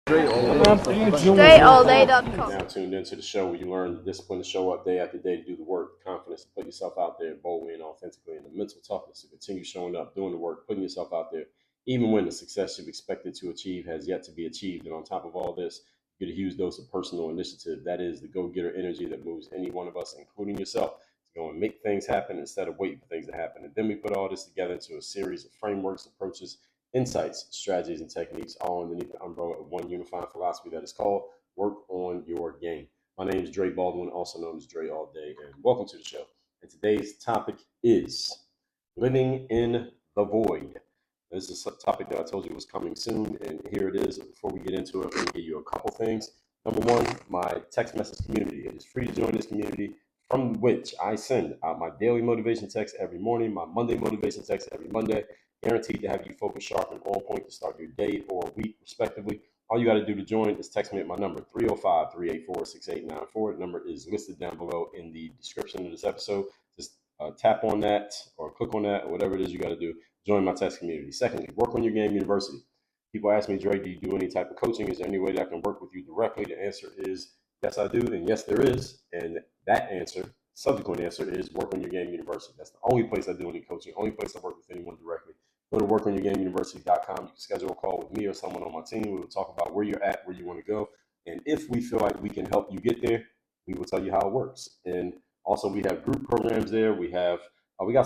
DreAllDay.com. Now tuned into the show where you learn the discipline to show up day after day to do the work, the confidence to put yourself out there boldly and authentically, and the mental toughness to continue showing up, doing the work, putting yourself out there, even when the success you've expected to achieve has yet to be achieved. And on top of all this, you get a huge dose of personal initiative. That is the go-getter energy that moves any one of us, including yourself, to go and make things happen instead of waiting for things to happen. And then we put all this together into a series of frameworks, approaches, insights, strategies, and techniques, all underneath the umbrella of one unifying philosophy that is called work on your game. My name is Dre Baldwin, also known as Dre All Day, and welcome to the show. And today's topic is living in the void. This is a topic that I told you was coming soon, and here it is. Before we get into it, I'm going to give you a couple things. Number one, my text message community. It is free to join this community, from which I send out my daily motivation text every morning, my Monday motivation text every Monday, guaranteed to have you focused, sharp, and on point to start your day or week, respectively. All you got to do to join is text me at my number, 305-384-6894. The number is listed down below in the description of this episode. Just tap on that or click on that or whatever it is you got to do. Join my text community. Secondly, Work on Your Game University. People ask me, Dre, do you do any type of coaching? Is there any way that I can work with you directly? The answer is yes, I do, and yes, there is. And that answer, subsequent answer, is Work on Your Game University. That's the only place I do any coaching, only place I work with anyone directly. Go to workonyourgameuniversity.com. You can schedule a call with me or someone on my team. We will talk about where you're at, where you want to go. And if we feel like we can help you get there, we will tell you how it works. And also, we have group programs there. We got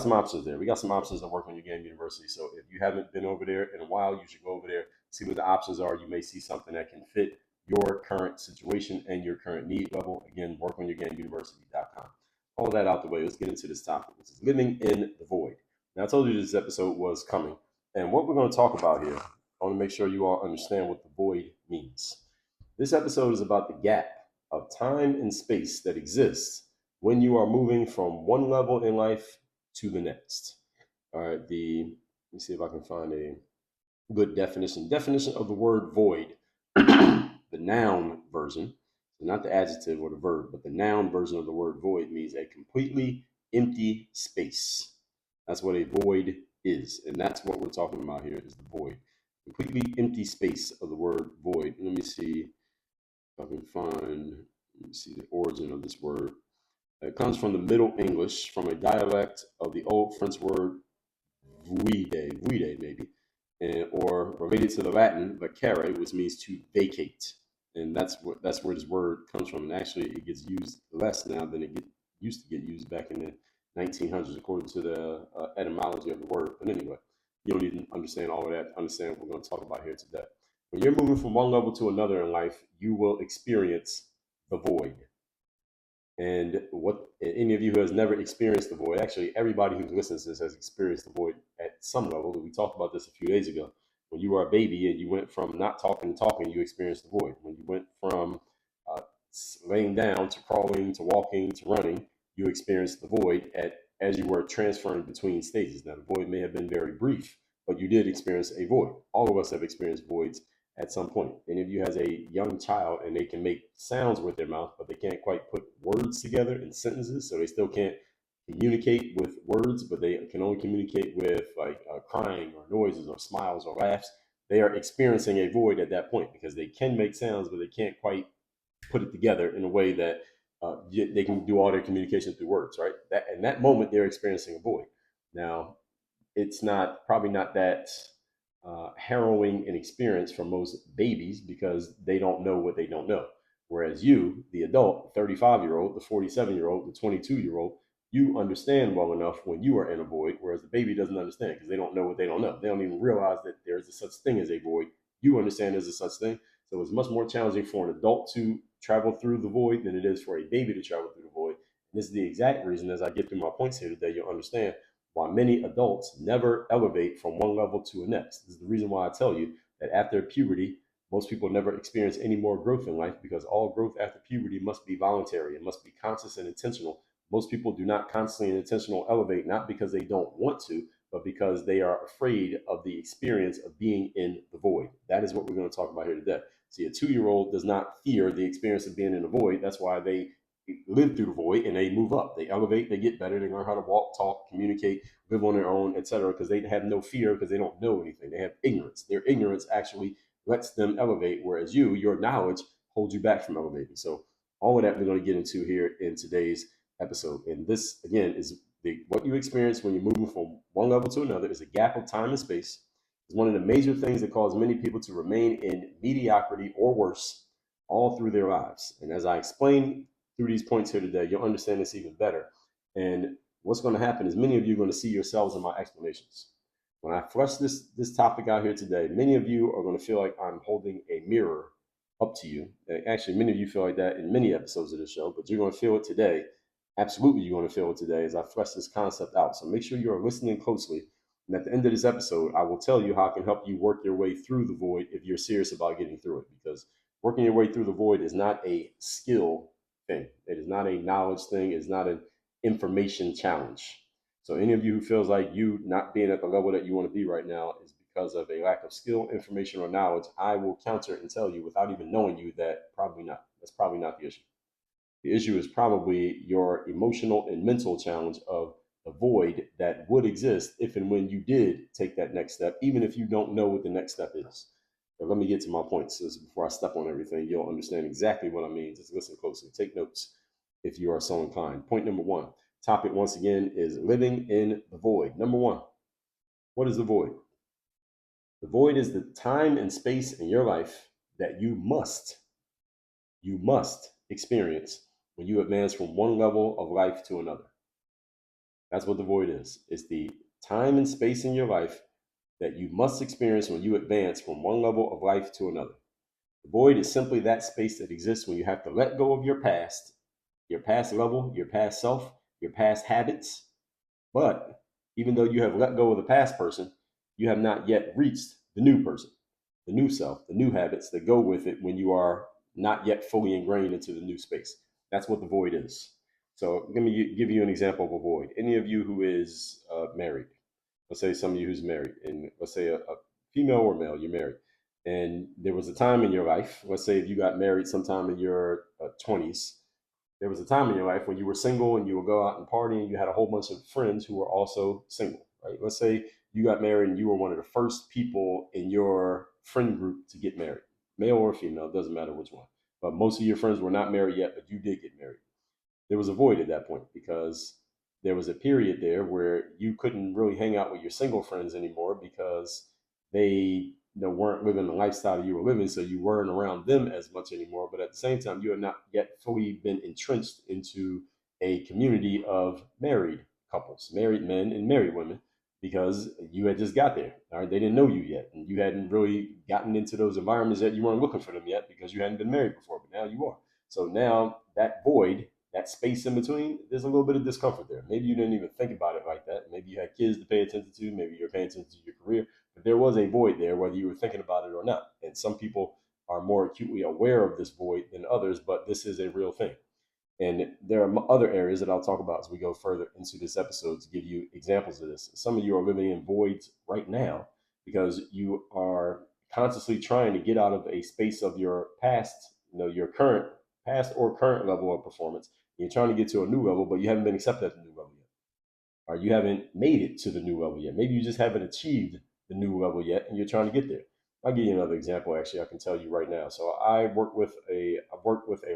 some options there. We got some options that Work on Your Game University. So if you haven't been over there in a while, you should go over there, see what the options are. You may see something that can fit your current situation and your current need level. Again, workonyourgameuniversity.com. All of that out the way, let's get into this topic, which is living in the void. Now, I told you this episode was coming, and what we're going to talk about here, I want to make sure you all understand what the void means. This episode is about the gap of time and space that exists when you are moving from one level in life to the next. All right, let me see if I can find a good definition. Definition of the word void, the noun version, so not the adjective or the verb, but the noun version of the word void means a completely empty space. That's what a void is, and that's what we're talking about here is the void. Completely empty space of the word void. Let me see if I can find, the origin of this word. It comes from the Middle English, from a dialect of the Old French word vide maybe, or related to the Latin vacare, which means to vacate. And that's where this word comes from. And actually, it gets used less now than it used to get used back in the 1900s, according to the etymology of the word. But anyway, you don't need to understand all of that to understand what we're going to talk about here today. When you're moving from one level to another in life, you will experience the void. And what any of you who has never experienced the void, actually everybody who listens to this has experienced the void at some level. We talked about this a few days ago. When you were a baby and you went from not talking to talking, you experienced the void. When you went from laying down to crawling to walking to running, you experienced the void as you were transferring between stages. Now, the void may have been very brief, but you did experience a void. All of us have experienced voids at some point. Any of you has a young child and they can make sounds with their mouth, but they can't quite put words together in sentences, so they still can't communicate with words, but they can only communicate with crying or noises or smiles or laughs. They are experiencing a void at that point because they can make sounds, but they can't quite put it together in a way that they can do all their communication through words, right? That in that moment, they're experiencing a void. Now, it's probably not that harrowing an experience for most babies because they don't know what they don't know. Whereas you, the adult, the 35-year-old, the 47-year-old, the 22-year-old, you understand well enough when you are in a void, whereas the baby doesn't understand because they don't know what they don't know. They don't even realize that there's a such thing as a void. You understand there's a such thing. So it's much more challenging for an adult to travel through the void than it is for a baby to travel through the void. And this is the exact reason, as I get through my points here today, you'll understand why many adults never elevate from one level to the next. This is the reason why I tell you that after puberty, most people never experience any more growth in life because all growth after puberty must be voluntary. It must be conscious and intentional. Most people do not constantly and intentional elevate, not because they don't want to, but because they are afraid of the experience of being in the void. That is what we're going to talk about here today. See, a 2-year-old does not fear the experience of being in the void. That's why they live through the void and they move up. They elevate, they get better, they learn how to walk, talk, communicate, live on their own, etc. Because they have no fear because they don't know anything. They have ignorance. Their ignorance actually lets them elevate, whereas your knowledge holds you back from elevating. So all of that we're going to get into here in today's episode. And this, again, is what you experience when you're moving from one level to another is a gap of time and space. It's one of the major things that cause many people to remain in mediocrity or worse all through their lives. And as I explain through these points here today, you'll understand this even better. And what's going to happen is many of you are going to see yourselves in my explanations. When I flesh this topic out here today, many of you are going to feel like I'm holding a mirror up to you. Actually, many of you feel like that in many episodes of this show, but you're going to feel it today. Absolutely, you're going to feel it today as I flesh this concept out. So make sure you're listening closely. And at the end of this episode, I will tell you how I can help you work your way through the void if you're serious about getting through it. Because working your way through the void is not a skill thing. It is not a knowledge thing. It's not an information challenge. So any of you who feels like you not being at the level that you want to be right now is because of a lack of skill, information, or knowledge, I will counter and tell you without even knowing you that probably not. That's probably not the issue. The issue is probably your emotional and mental challenge of the void that would exist if and when you did take that next step, even if you don't know what the next step is. But let me get to my points. So before I step on everything, you'll understand exactly what I mean. Just listen closely. Take notes if you are so inclined. Point number one. Topic, once again, is living in the void. Number one, what is the void? The void is the time and space in your life that you must experience when you advance from one level of life to another. That's what the void is. It's the time and space in your life that you must experience when you advance from one level of life to another. The void is simply that space that exists when you have to let go of your past level, your past self, your past habits. But even though you have let go of the past person, you have not yet reached the new person, the new self, the new habits that go with it when you are not yet fully ingrained into the new space. That's what the void is. So let me give you an example of a void. Any of you who is married, let's say some of you who's married, and let's say a female or male, you're married. And there was a time in your life, let's say if you got married sometime in your 20s, there was a time in your life when you were single and you would go out and party and you had a whole bunch of friends who were also single, right? Let's say you got married and you were one of the first people in your friend group to get married, male or female, it doesn't matter which one. But most of your friends were not married yet, but you did get married. There was a void at that point because there was a period there where you couldn't really hang out with your single friends anymore because they weren't living the lifestyle you were living, so you weren't around them as much anymore. But at the same time, you had not yet fully been entrenched into a community of married couples, married men and married women, because you had just got there. All right, they didn't know you yet, and you hadn't really gotten into those environments yet. You weren't looking for them yet because you hadn't been married before, but now you are. So now that void, that space in between, there's a little bit of discomfort there. Maybe you didn't even think about it like that. Maybe you had kids to pay attention to. Maybe you're paying attention to your career. But there was a void there, whether you were thinking about it or not. And some people are more acutely aware of this void than others, but this is a real thing. And there are other areas that I'll talk about as we go further into this episode to give you examples of this. Some of you are living in voids right now because you are consciously trying to get out of a space of your past, your current past or current level of performance. You're trying to get to a new level, but you haven't been accepted at the new level yet. Or you haven't made it to the new level yet. Maybe you just haven't achieved the new level yet and you're trying to get there. I'll give you another example. Actually, I can tell you right now. So I've worked with a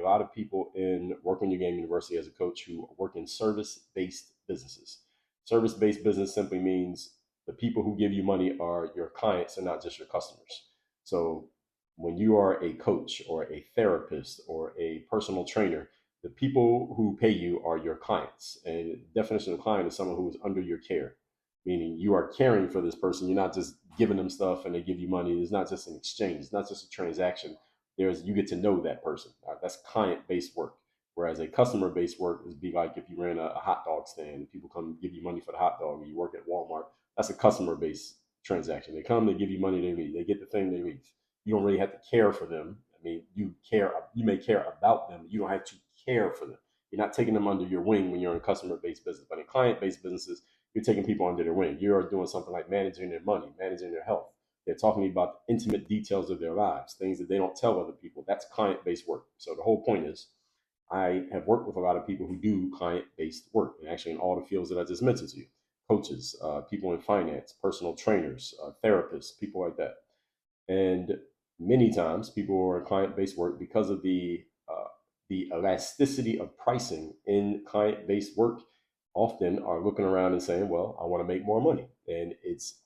lot of people in Working Your Game University as a coach who work in service-based businesses. Service-based business simply means the people who give you money are your clients and not just your customers. So when you are a coach or a therapist or a personal trainer, the people who pay you are your clients. And the definition of client is someone who is under your care, meaning you are caring for this person. You're not just giving them stuff and they give you money. It's not just an exchange. It's not just a transaction. You get to know that person. That's client-based work. Whereas a customer-based work would be like if you ran a hot dog stand, people come give you money for the hot dog, and you work at Walmart. That's a customer-based transaction. They come, they give you money, they leave. They get the thing, they leave. You don't really have to care for them. I mean, you may care about them. You don't have to care for them. You're not taking them under your wing when you're in a customer-based business. But in client-based businesses, you're taking people under their wing. You're doing something like managing their money, managing their health. They're talking about the intimate details of their lives, things that they don't tell other people. That's client-based work. So the whole point is, I have worked with a lot of people who do client-based work, and actually in all the fields that I just mentioned to you: coaches, people in finance, personal trainers, therapists, people like that. And many times people who are in client-based work, because of the elasticity of pricing in client-based work, often are looking around and saying, "Well, I want to make more money," and it's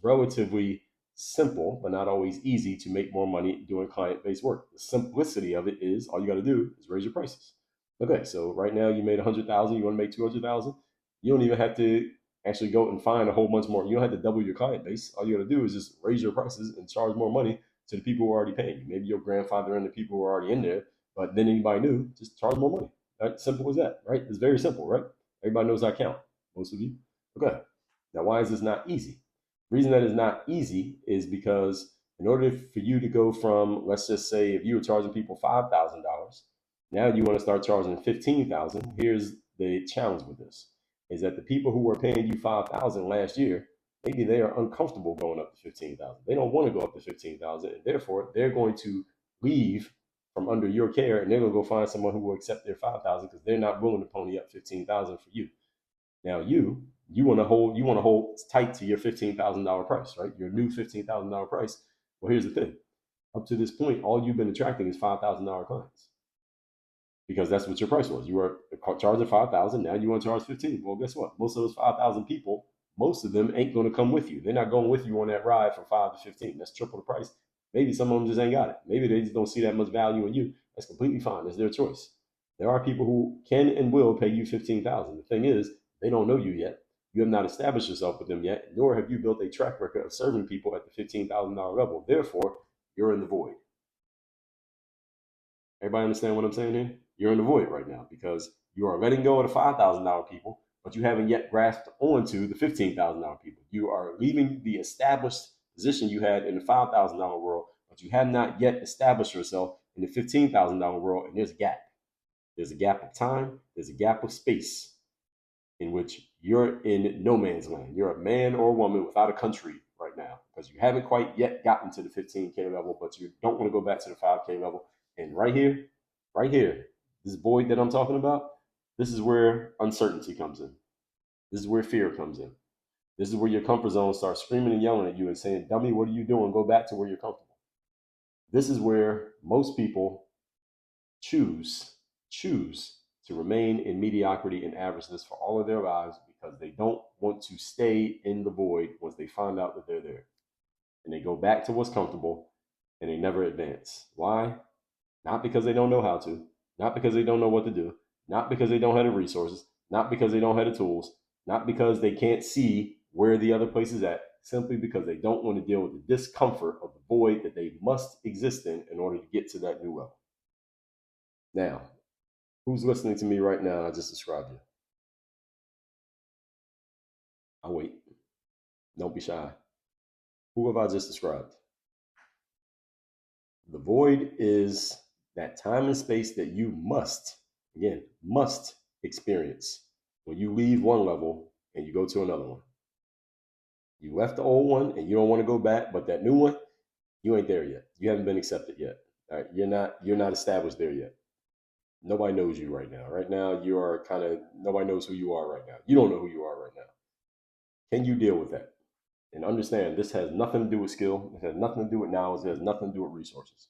relatively simple, but not always easy to make more money doing client-based work. The simplicity of it is all you got to do is raise your prices. Okay, so right now you made 100,000, you want to make 200,000. You don't even have to actually go and find a whole bunch more. You don't have to double your client base. All you got to do is just raise your prices and charge more money to the people who are already paying you. Maybe your grandfather and the people who are already in there, but then anybody new, just charge more money. Right? Simple as that, right? It's very simple, right? Everybody knows I count. Most of you. Okay. Now, why is this not easy? The reason that it's not easy is because in order for you to go from, let's just say, if you were charging people $5,000, now you want to start charging 15,000. Here's the challenge with this: is that the people who were paying you 5,000 last year, maybe they are uncomfortable going up to 15,000. They don't want to go up to 15,000, and therefore they're going to leave from under your care, and they're going to go find someone who will accept their 5,000 because they're not willing to pony up 15,000 for you. Now you want to hold tight to your $15,000 price, right? Your new $15,000 price. Well, here's the thing: up to this point, all you've been attracting is $5,000 clients because that's what your price was. You were charging 5,000. Now you want to charge 15. Well, guess what? Most of those 5,000 people, most of them ain't going to come with you. They're not going with you on that ride from 5 to 15. That's triple the price. Maybe some of them just ain't got it. Maybe they just don't see that much value in you. That's completely fine. It's their choice. There are people who can and will pay you 15,000. The thing is, they don't know you yet. You have not established yourself with them yet, nor have you built a track record of serving people at the $15,000 level. Therefore, you're in the void. Everybody understand what I'm saying here? You're in the void right now because you are letting go of the $5,000 people, but you haven't yet grasped onto the $15,000 people. You are leaving the established position you had in the $5,000 world, but you have not yet established yourself in the $15,000 world, and there's a gap. There's a gap of time, there's a gap of space in which you're in no man's land. You're a man or a woman without a country right now because you haven't quite yet gotten to the 15K level, but you don't want to go back to the 5K level. And right here, this void that I'm talking about, this is where uncertainty comes in. This is where fear comes in. This is where your comfort zone starts screaming and yelling at you and saying, "Dummy, what are you doing? Go back to where you're comfortable." This is where most people choose to remain in mediocrity and averageness for all of their lives because they don't want to stay in the void once they find out that they're there. And they go back to what's comfortable and they never advance. Why? Not because they don't know how to, not because they don't know what to do, not because they don't have the resources, not because they don't have the tools, not because they can't see where the other place is at, simply because they don't want to deal with the discomfort of the void that they must exist in order to get to that new level. Now, who's listening to me right now? I just described you. I'll wait. Don't be shy. Who have I just described? The void is that time and space that you must experience when you leave one level and you go to another one. You left the old one and you don't want to go back, but that new one, you ain't there yet. You haven't been accepted yet. All right, you're not established there yet. Nobody knows you right now. Right now, you are nobody knows who you are right now. You don't know who you are right now. Can you deal with that? And understand this has nothing to do with skill. It has nothing to do with knowledge. It has nothing to do with resources.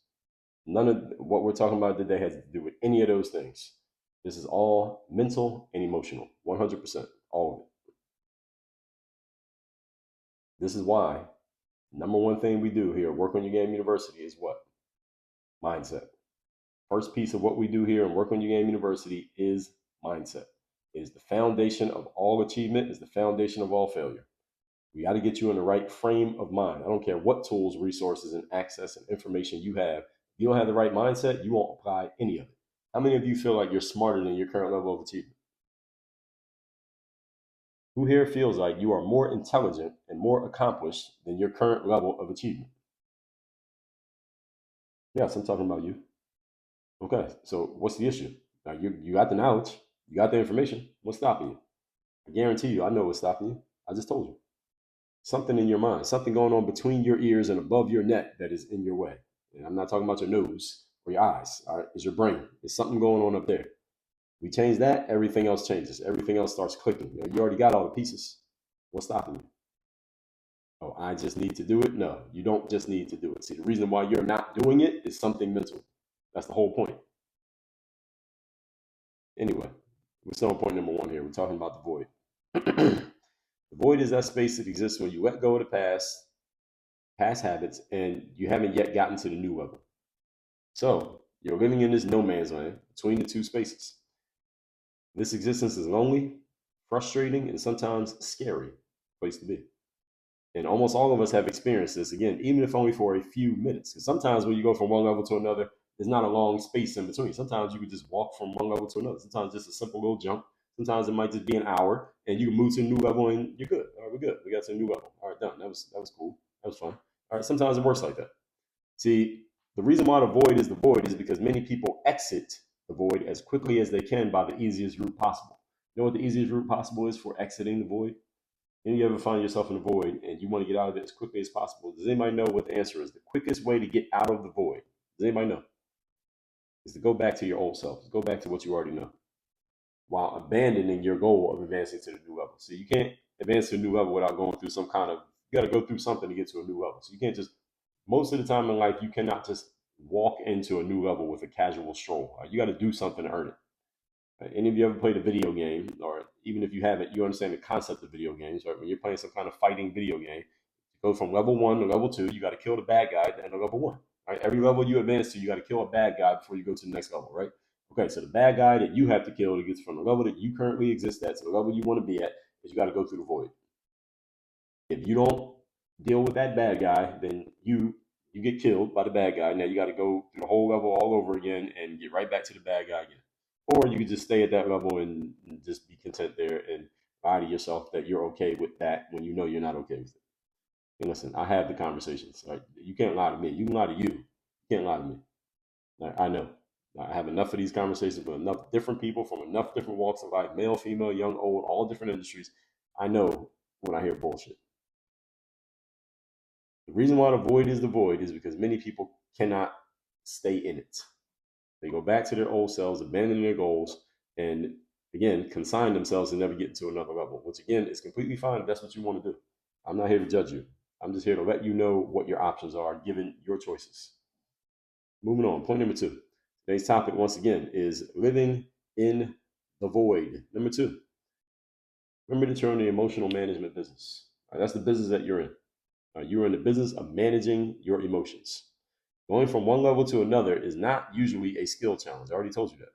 None of what we're talking about today has to do with any of those things. This is all mental and emotional, 100%, all of it. This is why number one thing we do here at Work on Your Game University is what? Mindset. First piece of what we do here in Work on Your Game University is mindset. It is the foundation of all achievement, is the foundation of all failure. We got to get you in the right frame of mind. I don't care what tools, resources, and access and information you have. If you don't have the right mindset, you won't apply any of it. How many of you feel like you're smarter than your current level of achievement? Who here feels like you are more intelligent and more accomplished than your current level of achievement? Yes, I'm talking about you. Okay, so what's the issue? Now you got the knowledge, you got the information. What's stopping you? I guarantee you, I know what's stopping you. I just told you. Something in your mind, something going on between your ears and above your neck that is in your way. And I'm not talking about your nose or your eyes. All right, it's your brain. There's something going on up there. We change that, everything else changes. Everything else starts clicking. You already got all the pieces. What's stopping you? Oh, I just need to do it. No, you don't just need to do it. See, the reason why you're not doing it is something mental. That's the whole point. Anyway, we're still on point number one here. We're talking about the void. The void is that space that exists when you let go of the past habits, and you haven't yet gotten to the new level. So you're living in this no man's land between the two spaces. This existence is lonely, frustrating, and sometimes scary place to be. And almost all of us have experienced this, again, even if only for a few minutes. Because sometimes when you go from one level to another, there's not a long space in between. Sometimes you could just walk from one level to another. Sometimes just a simple little jump. Sometimes it might just be an hour, and you can move to a new level, and you're good. All right, we're good. We got to a new level. All right, done. That was cool. That was fun. All right, sometimes it works like that. See, the reason why the void is because many people exit the void as quickly as they can by the easiest route possible. You know what the easiest route possible is for exiting the void? And you ever find yourself in a void and you want to get out of it as quickly as possible? Does anybody know what the answer is? The quickest way to get out of the void, does anybody know? Is to go back to your old self. Go back to what you already know while abandoning your goal of advancing to the new level. So you can't advance to a new level without going through some kind of, you got to go through something to get to a new level. So you can't just, most of the time in life, you cannot just walk into a new level with a casual stroll. You got to do something to earn it. Any of you ever played a video game, or even if you haven't, you understand the concept of video games, right? When you're playing some kind of fighting video game, to go from level one to level two, you got to kill the bad guy at the end of level one, right? Every level you advance to, you got to kill a bad guy before you go to the next level, right? Okay, so the bad guy that you have to kill to get from the level that you currently exist at to the level you want to be at is you got to go through the void. If you don't deal with that bad guy, then you get killed by the bad guy. Now you got to go through the whole level all over again and get right back to the bad guy again. Or you could just stay at that level and just be content there and lie to yourself that you're okay with that when you know you're not okay with it. And listen, I have the conversations. Like, you can't lie to me. You can lie to you. You can't lie to me. Like, I know. I have enough of these conversations with enough different people from enough different walks of life, male, female, young, old, all different industries. I know when I hear bullshit. The reason why the void is because many people cannot stay in it. They go back to their old selves, abandon their goals, and again, consign themselves and never get to another level, which again is completely fine if that's what you want to do. I'm not here to judge you. I'm just here to let you know what your options are given your choices. Moving on, point number two. Today's topic, once again, is living in the void. Number two, remember that you're in the emotional management business. That's the business that you're in. You're in the business of managing your emotions. Going from one level to another is not usually a skill challenge. I already told you that.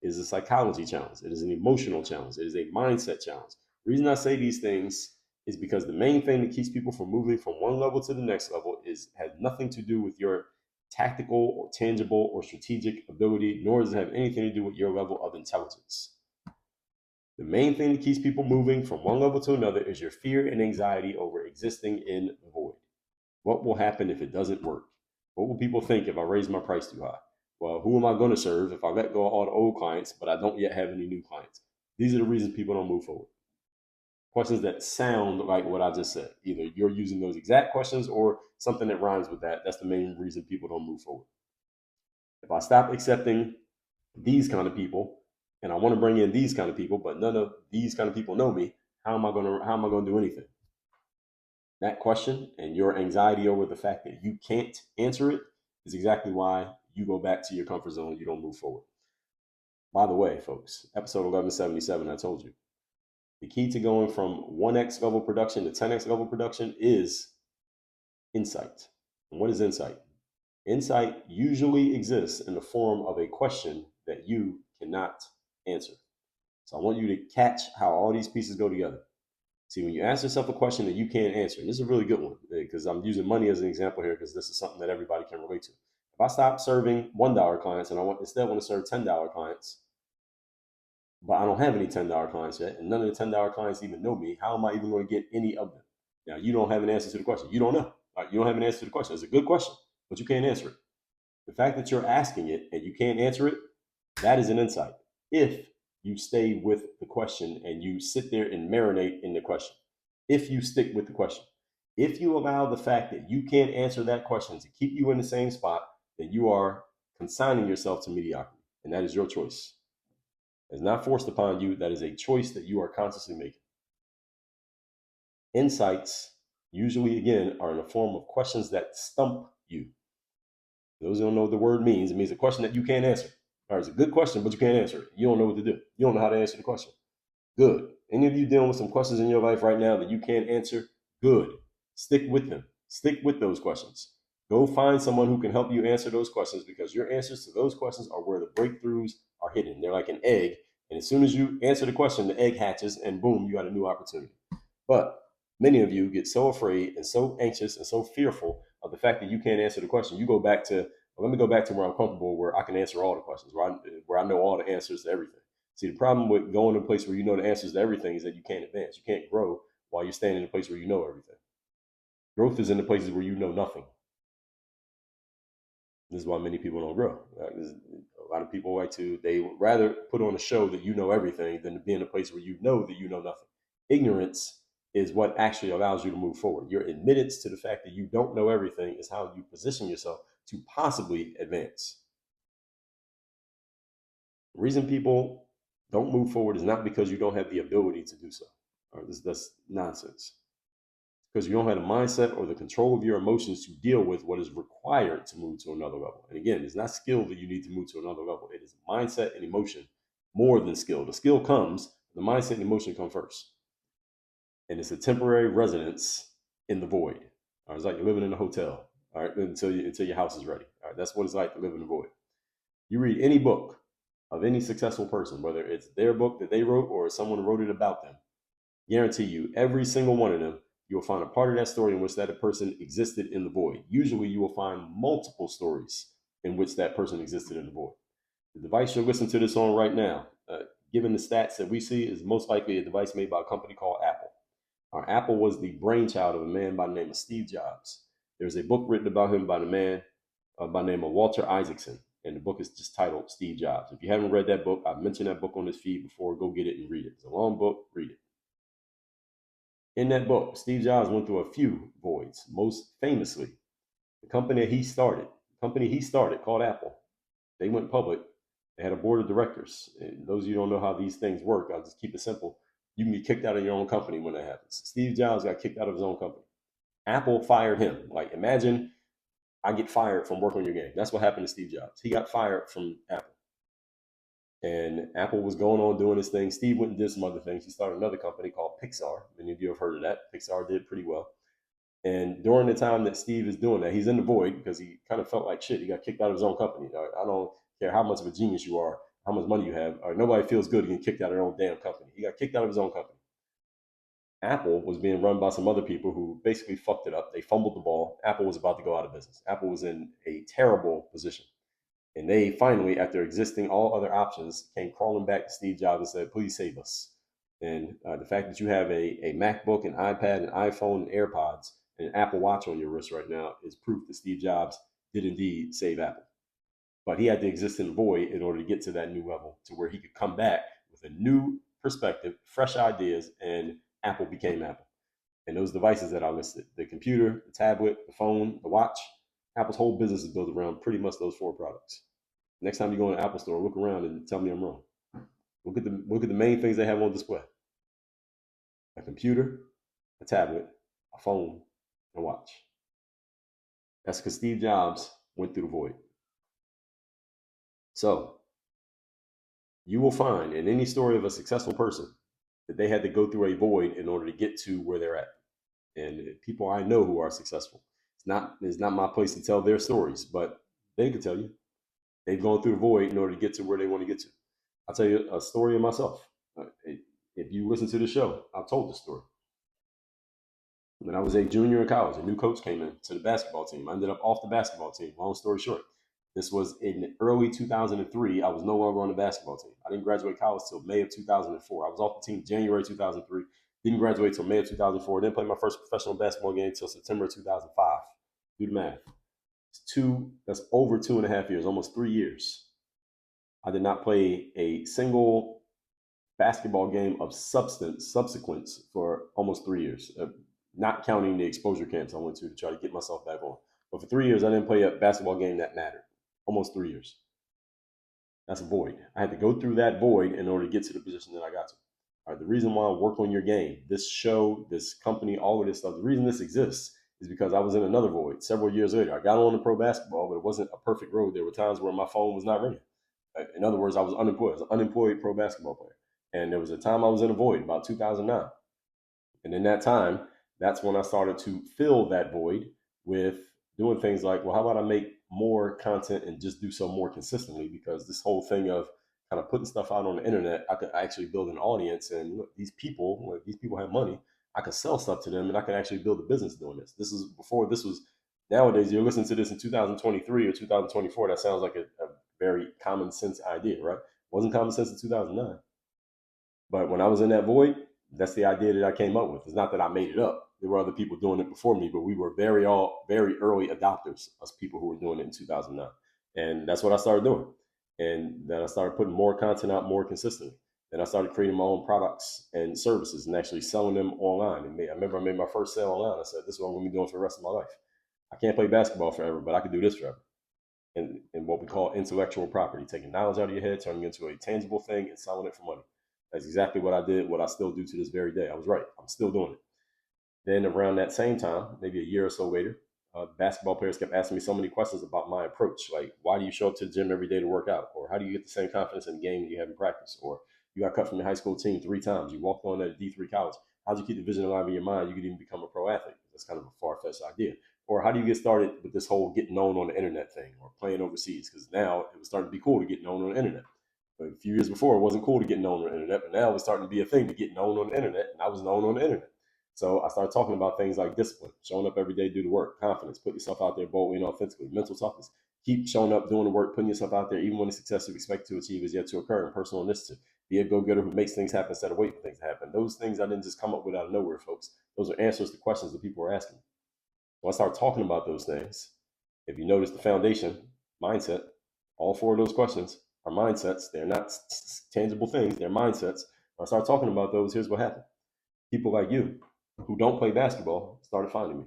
It is a psychology challenge. It is an emotional challenge. It is a mindset challenge. The reason I say these things is because the main thing that keeps people from moving from one level to the next level has nothing to do with your tactical or tangible or strategic ability, nor does it have anything to do with your level of intelligence. The main thing that keeps people moving from one level to another is your fear and anxiety over existing in the void. What will happen if it doesn't work? What will people think if I raise my price too high? Well, who am I going to serve if I let go of all the old clients, but I don't yet have any new clients? These are the reasons people don't move forward. Questions that sound like what I just said. Either you're using those exact questions or something that rhymes with that. That's the main reason people don't move forward. If I stop accepting these kind of people and I want to bring in these kind of people, but none of these kind of people know me, how am I going to do anything? That question and your anxiety over the fact that you can't answer it is exactly why you go back to your comfort zone. You don't move forward. By the way, folks, episode 1177, I told you, the key to going from 1x level production to 10x level production is insight. And what is insight? Insight usually exists in the form of a question that you cannot answer. So I want you to catch how all these pieces go together. See, when you ask yourself a question that you can't answer, and this is a really good one because I'm using money as an example here because this is something that everybody can relate to. If I stop serving $1 clients and I instead want to serve $10 clients, but I don't have any $10 clients yet, and none of the $10 clients even know me, how am I even going to get any of them? Now, you don't have an answer to the question. You don't know. You don't have an answer to the question. It's a good question, but you can't answer it. The fact that you're asking it and you can't answer it, that is an insight. If you stay with the question and you sit there and marinate in the question, if you stick with the question, if you allow the fact that you can't answer that question to keep you in the same spot, then you are consigning yourself to mediocrity. And that is your choice. It's not forced upon you. That is a choice that you are consciously making. Insights usually, again, are in the form of questions that stump you. Those who don't know what the word means, it means a question that you can't answer. All right, it's a good question, but you can't answer it. You don't know what to do. You don't know how to answer the question. Good. Any of you dealing with some questions in your life right now that you can't answer? Good. Stick with them. Stick with those questions. Go find someone who can help you answer those questions, because your answers to those questions are where the breakthroughs are hidden. They're like an egg. And as soon as you answer the question, the egg hatches and boom, you got a new opportunity. But many of you get so afraid and so anxious and so fearful of the fact that you can't answer the question. You go back to, well, let me go back to where I'm comfortable, where I can answer all the questions, where I know all the answers to everything. See, the problem with going to a place where you know the answers to everything is that you can't advance. You can't grow while you're standing in a place where you know everything. Growth is in the places where you know nothing. This is why many people don't grow. A lot of people they would rather put on a show that you know everything than to be in a place where you know that you know nothing. Ignorance is what actually allows you to move forward. Your admittance to the fact that you don't know everything is how you position yourself to possibly advance. The reason people don't move forward is not because you don't have the ability to do so. That's nonsense. Because you don't have the mindset or the control of your emotions to deal with what is required to move to another level. And again, it's not skill that you need to move to another level. It is mindset and emotion more than skill. The skill comes, the mindset and emotion come first. And it's a temporary residence in the void. It's like you're living in a hotel, all right, until your house is ready. All right, that's what it's like to live in the void. You read any book of any successful person, whether it's their book that they wrote or someone wrote it about them, guarantee you, every single one of them, you'll find a part of that story in which that person existed in the void. Usually you will find multiple stories in which that person existed in the void. The device you're listening to this on right now, given the stats that we see, is most likely a device made by a company called Apple. Apple was the brainchild of a man by the name of Steve Jobs. There's a book written about him by the man by the name of Walter Isaacson, and the book is just titled Steve Jobs. If you haven't read that book, I've mentioned that book on this feed before. Go get it and read it. It's a long book. Read it. In that book, Steve Jobs went through a few voids. Most famously, the company he started called Apple, they went public. They had a board of directors. And those of you who don't know how these things work, I'll just keep it simple. You can get kicked out of your own company when that happens. Steve Jobs got kicked out of his own company. Apple fired him. Like, imagine I get fired from working on your game. That's what happened to Steve Jobs. He got fired from Apple. And Apple was going on doing his thing. Steve went and did some other things. He started another company called Pixar. Many of you have heard of that. Pixar did pretty well. And during the time that Steve is doing that, he's in the void because he kind of felt like shit. He got kicked out of his own company. I don't care how much of a genius you are, how much money you have. Nobody feels good getting kicked out of their own damn company. He got kicked out of his own company. Apple was being run by some other people who basically fucked it up. They fumbled the ball. Apple was about to go out of business. Apple was in a terrible position. And they finally, after existing all other options, came crawling back to Steve Jobs and said, please save us. And the fact that you have a MacBook, an iPad, an iPhone, and AirPods, and an Apple Watch on your wrist right now is proof that Steve Jobs did indeed save Apple. But he had to exist in the void in order to get to that new level, to where he could come back with a new perspective, fresh ideas, and Apple became Apple. And those devices that I listed, the computer, the tablet, the phone, the watch, Apple's whole business is built around pretty much those four products. Next time you go in the Apple store, look around and tell me I'm wrong. Look at the main things they have on display: a computer, a tablet, a phone, and a watch. That's because Steve Jobs went through the void. So you will find in any story of a successful person that they had to go through a void in order to get to where they're at. And people I know who are successful, it's not my place to tell their stories, but they can tell you. They've gone through the void in order to get to where they want to get to. I'll tell you a story of myself. If you listen to the show, I've told this story. When I was a junior in college, a new coach came in to the basketball team. I ended up off the basketball team. Long story short, this was in early 2003. I was no longer on the basketball team. I didn't graduate college till May of 2004. I was off the team January 2003. Didn't graduate till May of 2004. Didn't play my first professional basketball game till September 2005. Do the math. That's over 2.5 years, almost 3 years. I did not play a single basketball game of subsequence for almost 3 years, not counting the exposure camps I went to try to get myself back on. But for 3 years, I didn't play a basketball game that mattered. Almost 3 years. That's a void. I had to go through that void in order to get to the position that I got to. All right, the reason why I work on your game, this show, this company, all of this stuff, the reason this exists is because I was in another void several years later. I got on to pro basketball, but it wasn't a perfect road. There were times where my phone was not ringing. In other words, I was unemployed. I was an unemployed pro basketball player. And there was a time I was in a void, about 2009. And in that time, that's when I started to fill that void with doing things like, well, how about I make more content and just do so more consistently? Because this whole thing of kind of putting stuff out on the internet, I could actually build an audience. And look, these people have money. I could sell stuff to them and I could actually build a business doing this. This is before this was, nowadays, you're listening to this in 2023 or 2024. That sounds like a very common sense idea, right? It wasn't common sense in 2009. But when I was in that void, that's the idea that I came up with. It's not that I made it up. There were other people doing it before me, but we were very early adopters as people who were doing it in 2009. And that's what I started doing. And then I started putting more content out more consistently. Then I started creating my own products and services and actually selling them online. I remember I made my first sale online. I said, this is what I'm going to be doing for the rest of my life. I can't play basketball forever, but I can do this forever. And what we call intellectual property, taking knowledge out of your head, turning it into a tangible thing and selling it for money. That's exactly what I did, what I still do to this very day. I was right. I'm still doing it. Then around that same time, maybe a year or so later, basketball players kept asking me so many questions about my approach. Like, why do you show up to the gym every day to work out? Or how do you get the same confidence in the game that you have in practice? Or you got cut from your high school team 3 times. You walked on at a D3 college. How do you keep the vision alive in your mind? You could even become a pro athlete. That's kind of a far-fetched idea. Or how do you get started with this whole getting known on the internet thing or playing overseas? Because now it was starting to be cool to get known on the internet. But a few years before, it wasn't cool to get known on the internet, but now it's starting to be a thing to get known on the internet, and I was known on the internet. So I started talking about things like discipline, showing up every day, do the work, confidence, put yourself out there boldly and authentically, mental toughness, keep showing up, doing the work, putting yourself out there, even when the success you expect to achieve is yet to occur, and personal initiative. Be a go-getter who makes things happen instead of waiting for things to happen. Those things I didn't just come up with out of nowhere, folks. Those are answers to questions that people were asking. When I started talking about those things, if you notice the foundation, mindset, all 4 of those questions are mindsets. They're not tangible things. They're mindsets. When I started talking about those, here's what happened. People like you who don't play basketball started finding me.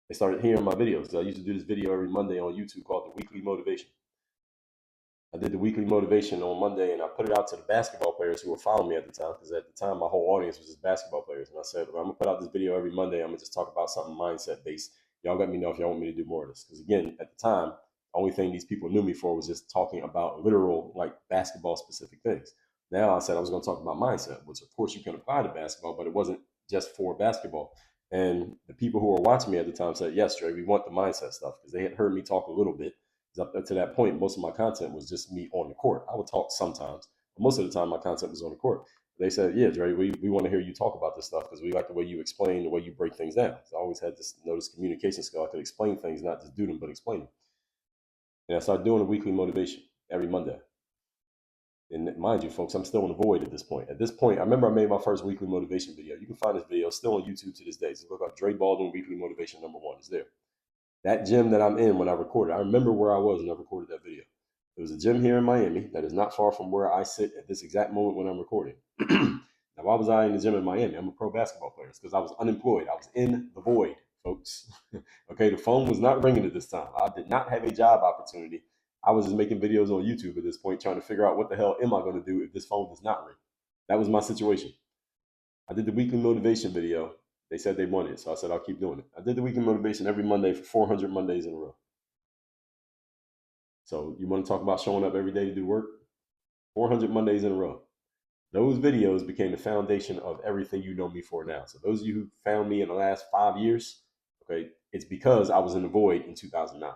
They started hearing my videos. I used to do this video every Monday on YouTube called The Weekly Motivation. I did the weekly motivation on Monday, and I put it out to the basketball players who were following me at the time, because at the time my whole audience was just basketball players. And I said, well, I'm gonna put out this video every Monday. I'm gonna just talk about something mindset based. Y'all let me know if y'all want me to do more of this. Because again, at the time, the only thing these people knew me for was just talking about literal, like basketball specific things. Now I said I was gonna talk about mindset, which of course you can apply to basketball, but it wasn't just for basketball. And the people who were watching me at the time said, yes, Dre, we want the mindset stuff, because they had heard me talk a little bit. Up to that point, most of my content was just me on the court. I would talk sometimes, but most of the time my content was on the court. They said, yeah, Dre, we want to hear you talk about this stuff because we like the way you explain, the way you break things down. So I always had this communication skill. I could explain things, not just do them, but explain them. And I started doing a weekly motivation every Monday. And mind you, folks, I'm still in the void at this point. At this point, I remember I made my first weekly motivation video. You can find this video still on YouTube to this day. So look up Dre Baldwin Weekly Motivation #1. It's there. That gym that I'm in when I recorded, I remember where I was when I recorded that video. There was a gym here in Miami that is not far from where I sit at this exact moment when I'm recording. Now, why was I in the gym in Miami? I'm a pro basketball player. It's because I was unemployed. I was in the void, folks. Okay, the phone was not ringing at this time. I did not have a job opportunity. I was just making videos on YouTube at this point, trying to figure out what the hell am I going to do if this phone does not ring. That was my situation. I did the weekly motivation video. They said they wanted it, so I said I'll keep doing it. I did the weekly motivation every Monday for 400 Mondays in a row. So you want to talk about showing up every day to do work? 400 Mondays in a row. Those videos became the foundation of everything you know me for now. So those of you who found me in the last 5 years, okay, it's because I was in the void in 2009.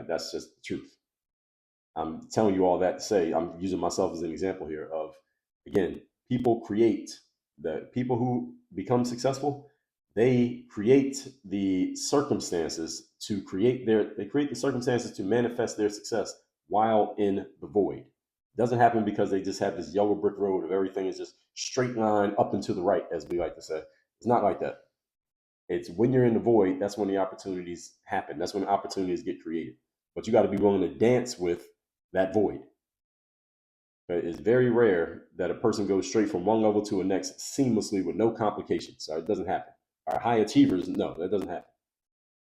That's just the truth. I'm telling you all that to say, I'm using myself as an example here of, again, people who become successful, they create the circumstances to manifest their success while in the void. It doesn't happen because they just have this yellow brick road of everything is just straight line up and to the right, as we like to say. It's not like that. It's when you're in the void, that's when the opportunities happen. That's when the opportunities get created. But you got to be willing to dance with that void. It's very rare that a person goes straight from one level to the next seamlessly with no complications. It doesn't happen. Our high achievers, no, that doesn't happen.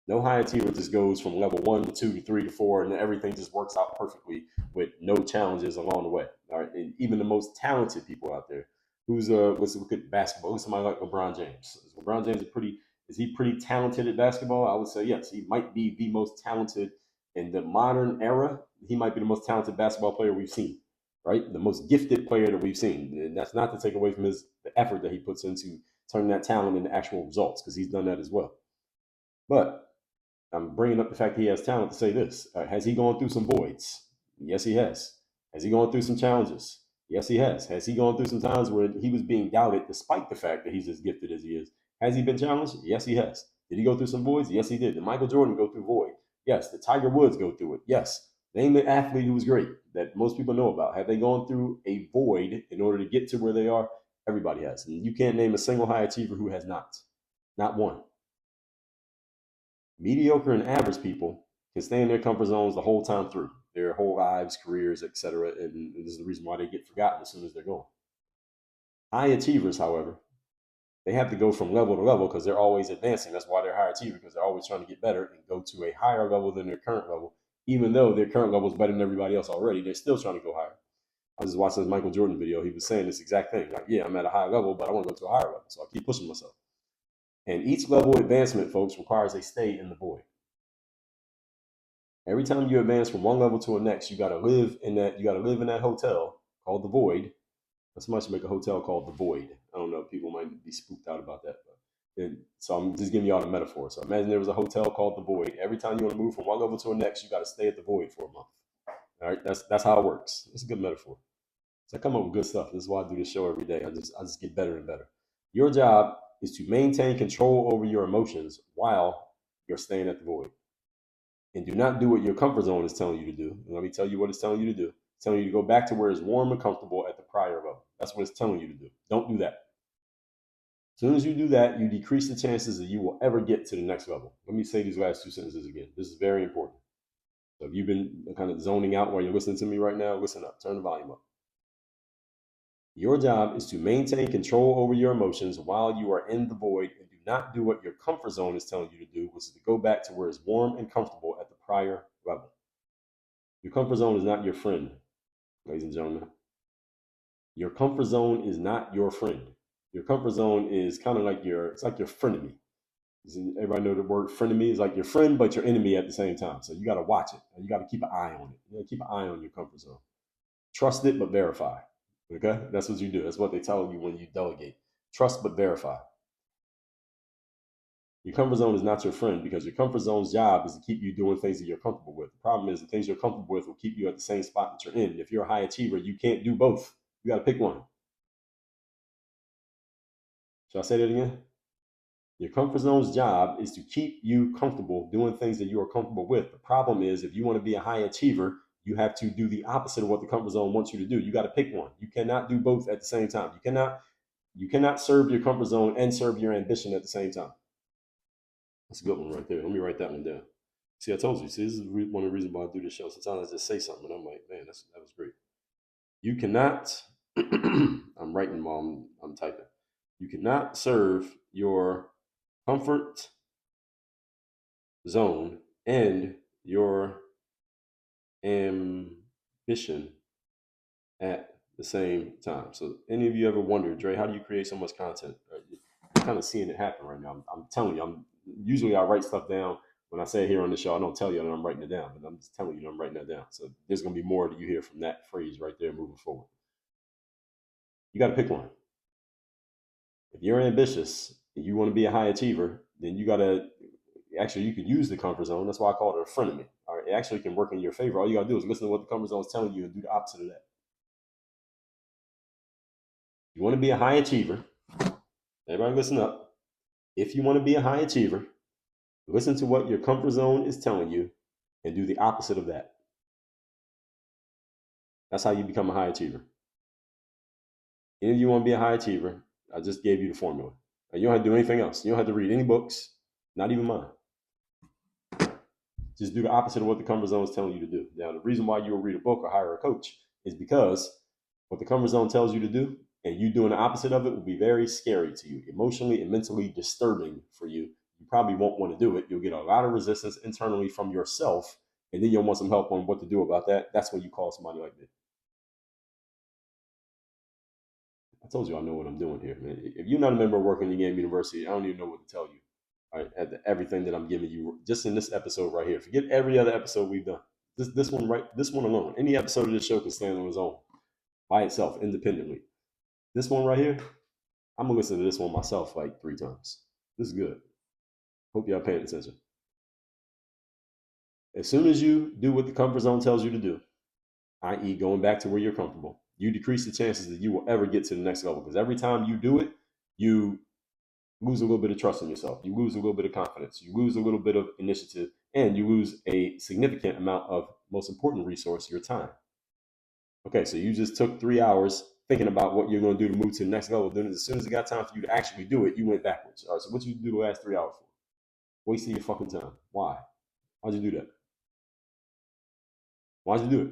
No high achiever just goes from level 1 to 2 to 3 to 4, and everything just works out perfectly with no challenges along the way. All right, and even the most talented people out there Who's let's look at basketball. Who's somebody like LeBron James? Is he pretty talented at basketball? I would say yes. He might be the most talented in the modern era. He might be the most talented basketball player we've seen, right? The most gifted player that we've seen. And that's not to take away from the effort that he puts into turning that talent into actual results, because he's done that as well. But I'm bringing up the fact that he has talent to say this. Has he gone through some voids? Yes, he has. Has he gone through some challenges? Yes, he has. Has he gone through some times where he was being doubted despite the fact that he's as gifted as he is? Has he been challenged? Yes, he has. Did he go through some voids? Yes, he did. Did Michael Jordan go through void? Yes. Did Tiger Woods go through it? Yes. Name the athlete who was great that most people know about. Have they gone through a void in order to get to where they are? Everybody has. And you can't name a single high achiever who has not. Not one. Mediocre and average people can stay in their comfort zones the whole time through their whole lives, careers, etc. And this is the reason why they get forgotten as soon as they're gone. High achievers, however, they have to go from level to level because they're always advancing. That's why they're high achievers, because they're always trying to get better and go to a higher level than their current level. Even though their current level is better than everybody else already, they're still trying to go higher. I was just watching this Michael Jordan video. He was saying this exact thing. Like, yeah, I'm at a high level, but I want to go to a higher level. So I keep pushing myself. And each level advancement, folks, requires a stay in the void. Every time you advance from one level to the next, you got to live in that. You got to live in that hotel called the void. Somebody should make a hotel called the void. I don't know. People might be spooked out about that, but so I'm just giving y'all a metaphor. So imagine there was a hotel called the void. Every time you want to move from one level to the next, you got to stay at the void for a month. All right, that's how it works. It's a good metaphor. So I come up with good stuff. This is why I do this show every day. I just get better and better. Your job is to maintain control over your emotions while you're staying at the void. And do not do what your comfort zone is telling you to do. And let me tell you what it's telling you to do. It's telling you to go back to where it's warm and comfortable at the prior level. That's what it's telling you to do. Don't do that. As soon as you do that, you decrease the chances that you will ever get to the next level. Let me say these last two sentences again. This is very important. So if you've been kind of zoning out while you're listening to me right now, listen up. Turn the volume up. Your job is to maintain control over your emotions while you are in the void, and do not do what your comfort zone is telling you to do, which is to go back to where it's warm and comfortable at the prior level. Your comfort zone is not your friend, ladies and gentlemen. Your comfort zone is not your friend. Your comfort zone is kind of like it's like your frenemy. Everybody know the word frenemy is like your friend, but your enemy at the same time. So you got to watch it. You got to keep an eye on it. You got to keep an eye on your comfort zone. Trust it, but verify. Okay, that's what you do. That's what they tell you when you delegate. Trust but verify. Your comfort zone is not your friend, because your comfort zone's job is to keep you doing things that you're comfortable with. The problem is the things you're comfortable with will keep you at the same spot that you're in. If you're a high achiever, you can't do both. You got to pick one. Should I say that again? Your comfort zone's job is to keep you comfortable doing things that you are comfortable with. The problem is, if you want to be a high achiever, you have to do the opposite of what the comfort zone wants you to do. You got to pick one. You cannot do both at the same time. You cannot serve your comfort zone and serve your ambition at the same time. That's a good one right there. Let me write that one down. See, I told you. See, this is one of the reasons why I do this show. Sometimes I just say something and I'm like, man, that was great. You cannot. I'm writing while I'm typing. You cannot serve your comfort zone and your ambition at the same time. So, any of you ever wondered, Dre, how do you create so much content? You're kind of seeing it happen right now. I'm telling you, usually I write stuff down when I say it here on the show. I don't tell you that I'm writing it down, but I'm just telling you that I'm writing that down. So there's going to be more that you hear from that phrase right there moving forward. You got to pick one. If you're ambitious and you want to be a high achiever, then you got to you can use the comfort zone. That's why I call it a frenemy. All right, it actually can work in your favor. All you got to do is listen to what the comfort zone is telling you and do the opposite of that. You want to be a high achiever. Everybody listen up. If you want to be a high achiever, listen to what your comfort zone is telling you and do the opposite of that. That's how you become a high achiever. And if you want to be a high achiever, I just gave you the formula. You don't have to do anything else. You don't have to read any books, not even mine. Just do the opposite of what the comfort zone is telling you to do. Now, the reason why you will read a book or hire a coach is because what the comfort zone tells you to do and you doing the opposite of it will be very scary to you, emotionally and mentally disturbing for you. You probably won't want to do it. You'll get a lot of resistance internally from yourself, and then you'll want some help on what to do about that. That's when you call somebody like me. I told you I know what I'm doing here, man. If you're not a member of Working the Game University, I don't even know what to tell you. All right, everything that I'm giving you just in this episode right here. Forget every other episode we've done. This one alone. Any episode of this show can stand on its own, by itself, independently. This one right here, I'm gonna listen to this one myself like 3 times. This is good. Hope y'all paying attention. As soon as you do what the comfort zone tells you to do, i.e., going back to where you're comfortable, you decrease the chances that you will ever get to the next level. Because every time you do it, you lose a little bit of trust in yourself. You lose a little bit of confidence. You lose a little bit of initiative, and you lose a significant amount of, most important resource, your time. Okay, so you just took 3 hours thinking about what you're going to do to move to the next level. Then as soon as it got time for you to actually do it, you went backwards. All right, so what did you do the last 3 hours for? Wasting your fucking time. Why? Why'd you do that? Why'd you do it?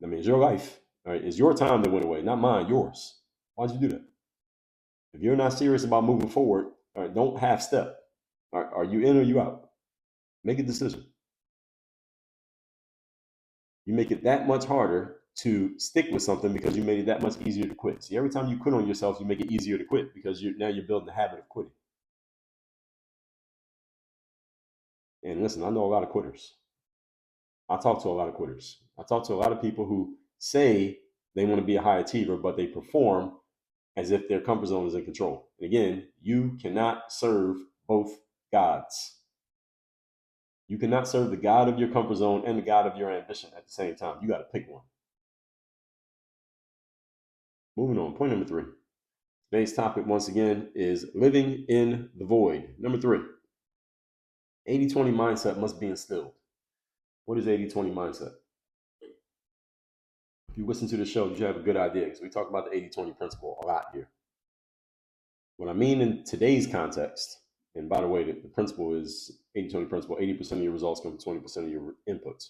I mean, it's your life. All right, it's your time that went away, not mine, yours. Why'd you do that? If you're not serious about moving forward, all right, don't half step. All right, are you in or you out? Make a decision. You make it that much harder to stick with something because you made it that much easier to quit. See, every time you quit on yourself, you make it easier to quit because now you're building the habit of quitting. And listen, I know a lot of quitters. I talk to a lot of quitters. I talk to a lot of people who say they want to be a high achiever, but they perform as if their comfort zone is in control. And again, you cannot serve both gods. You cannot serve the God of your comfort zone and the God of your ambition at the same time. You got to pick one. Moving on, point number 3. Today's topic, once again, is living in the void. Number 3, 80-20 mindset must be instilled. What is 80-20 mindset? If you listen to the show, you should have a good idea because we talk about the 80-20 principle a lot here. What I mean in today's context, and by the way, the principle is 80-20 principle, 80% of your results come from 20% of your inputs.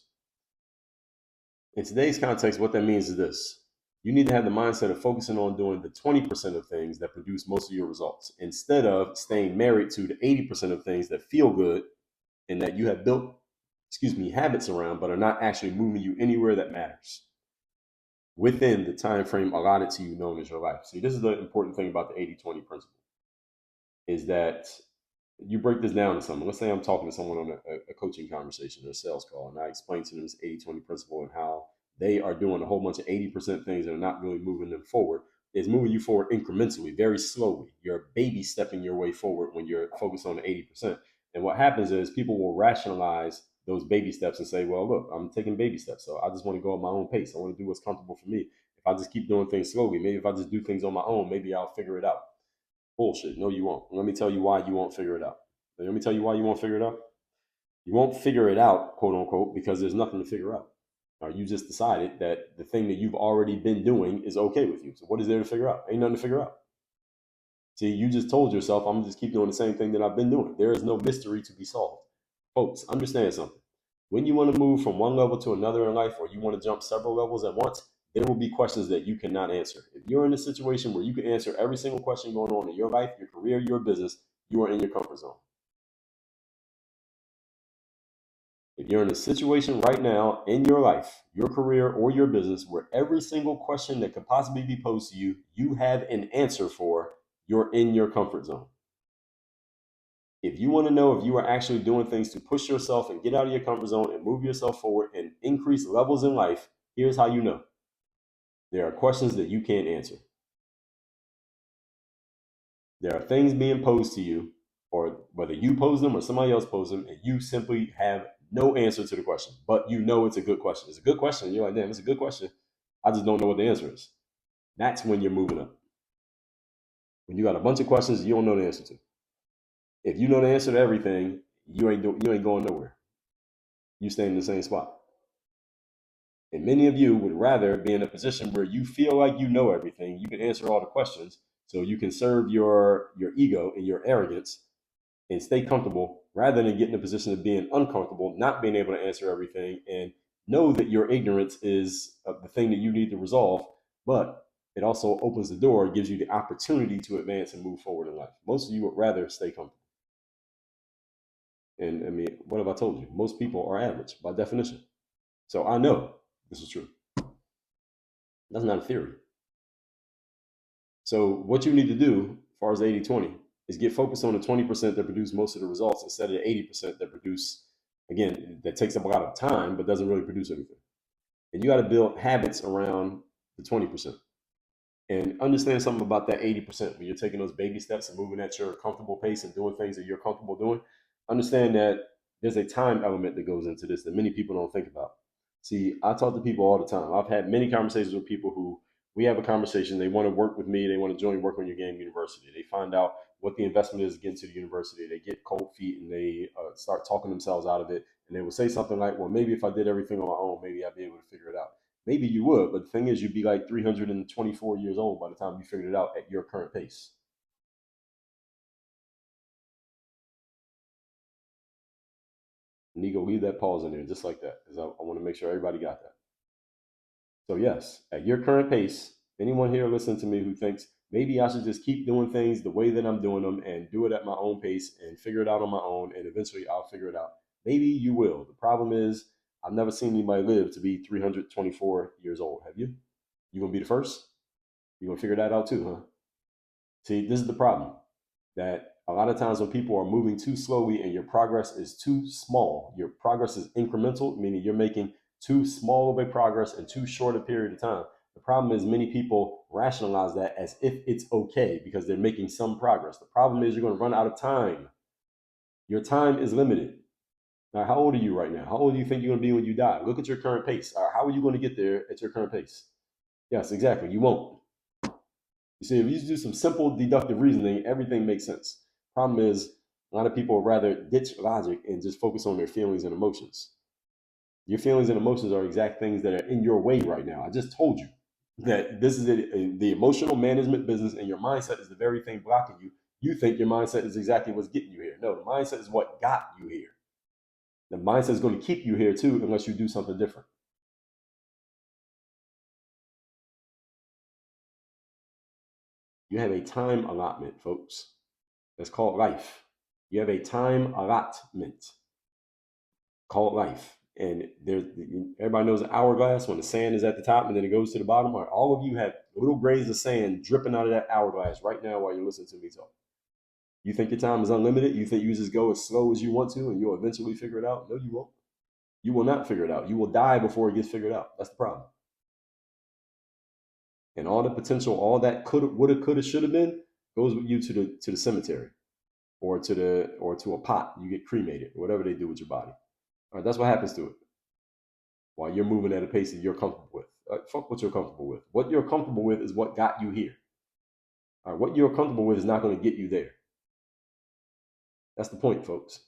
In today's context, what that means is this. You need to have the mindset of focusing on doing the 20% of things that produce most of your results instead of staying married to the 80% of things that feel good and that you have built, habits around, but are not actually moving you anywhere that matters within the time frame allotted to you known as your life. See, this is the important thing about the 80-20 principle is that you break this down to someone. Let's say I'm talking to someone on a coaching conversation or a sales call, and I explain to them this 80-20 principle and how they are doing a whole bunch of 80% things that are not really moving them forward. It's moving you forward incrementally, very slowly. You're baby stepping your way forward when you're focused on the 80%. And what happens is people will rationalize those baby steps and say, well, look, I'm taking baby steps, so I just want to go at my own pace. I want to do what's comfortable for me. If I just keep doing things slowly, maybe if I just do things on my own, maybe I'll figure it out. Bullshit. No, you won't. Let me tell you why you won't figure it out. Let me tell you why you won't figure it out. You won't figure it out, quote unquote, because there's nothing to figure out. You just decided that the thing that you've already been doing is okay with you. So what is there to figure out? Ain't nothing to figure out. See, you just told yourself, I'm just keep doing the same thing that I've been doing. There is no mystery to be solved. Folks, understand something. When you want to move from one level to another in life, or you want to jump several levels at once, there will be questions that you cannot answer. If you're in a situation where you can answer every single question going on in your life, your career, your business, you are in your comfort zone. If you're in a situation right now in your life, your career, or your business where every single question that could possibly be posed to you, you have an answer for, you're in your comfort zone. If you want to know if you are actually doing things to push yourself and get out of your comfort zone and move yourself forward and increase levels in life, here's how you know. There are questions that you can't answer. There are things being posed to you, or whether you pose them or somebody else pose them, and you simply have no answer to the question, but you know it's a good question. It's a good question. You're like, damn, it's a good question. I just don't know what the answer is. That's when you're moving up. When you got a bunch of questions you don't know the answer to. If you know the answer to everything, you ain't going nowhere. You stay in the same spot. And many of you would rather be in a position where you feel like you know everything, you can answer all the questions, so you can serve your ego and your arrogance and stay comfortable rather than get in a position of being uncomfortable, not being able to answer everything, and know that your ignorance is the thing that you need to resolve, but it also opens the door, gives you the opportunity to advance and move forward in life. Most of you would rather stay comfortable. And I mean, what have I told you? Most people are average by definition. So I know this is true. That's not a theory. So what you need to do as far as 80-20 is get focused on the 20% that produce most of the results instead of the 80% that produce, again, that takes up a lot of time but doesn't really produce anything. And you got to build habits around the 20%. And understand something about that 80% when you're taking those baby steps and moving at your comfortable pace and doing things that you're comfortable doing. Understand that there's a time element that goes into this that many people don't think about. See, I talk to people all the time. I've had many conversations with people who we have a conversation. They want to work with me. They want to join Work on Your Game University. They find out what the investment is getting to the university. They get cold feet and they start talking themselves out of it. And they will say something like, well, maybe if I did everything on my own, maybe I'd be able to figure it out. Maybe you would, but the thing is, you'd be like 324 years old by the time you figured it out at your current pace. Nico, leave that pause in there just like that because I want to make sure everybody got that. So, yes, at your current pace, anyone here listening to me who thinks maybe I should just keep doing things the way that I'm doing them and do it at my own pace and figure it out on my own, and eventually I'll figure it out. Maybe you will. The problem is, I've never seen anybody live to be 324 years old. Have you? You gonna be the first? You gonna figure that out too, huh? See, this is the problem that a lot of times when people are moving too slowly and your progress is too small, your progress is incremental, meaning you're making too small of a progress in too short a period of time. The problem is many people rationalize that as if it's okay because they're making some progress. The problem is you're going to run out of time. Your time is limited. Now, how old are you right now? How old do you think you're going to be when you die? Look at your current pace. How are you going to get there at your current pace? Yes, exactly. You won't. You see, if you do some simple deductive reasoning, everything makes sense. Problem is, a lot of people would rather ditch logic and just focus on their feelings and emotions. Your feelings and emotions are exact things that are in your way right now. I just told you that this is the emotional management business, and your mindset is the very thing blocking you. You think your mindset is exactly what's getting you here. No, the mindset is what got you here. The mindset is going to keep you here too, unless you do something different. You have a time allotment, folks. That's called life. You have a time allotment called life. And there's everybody knows an hourglass when the sand is at the top and then it goes to the bottom. All of you have little grains of sand dripping out of that hourglass right now while you're listening to me talk. You think your time is unlimited? You think you just go as slow as you want to and you'll eventually figure it out? No, you won't. You will not figure it out. You will die before it gets figured out. That's the problem. And all the potential, all that coulda, woulda, coulda, shoulda been, goes with you to the cemetery, or to a pot. You get cremated, whatever they do with your body. All right, that's what happens to it while you're moving at a pace that you're comfortable with. Fuck what you're comfortable with. What you're comfortable with is what got you here. All right, what you're comfortable with is not going to get you there. That's the point, folks.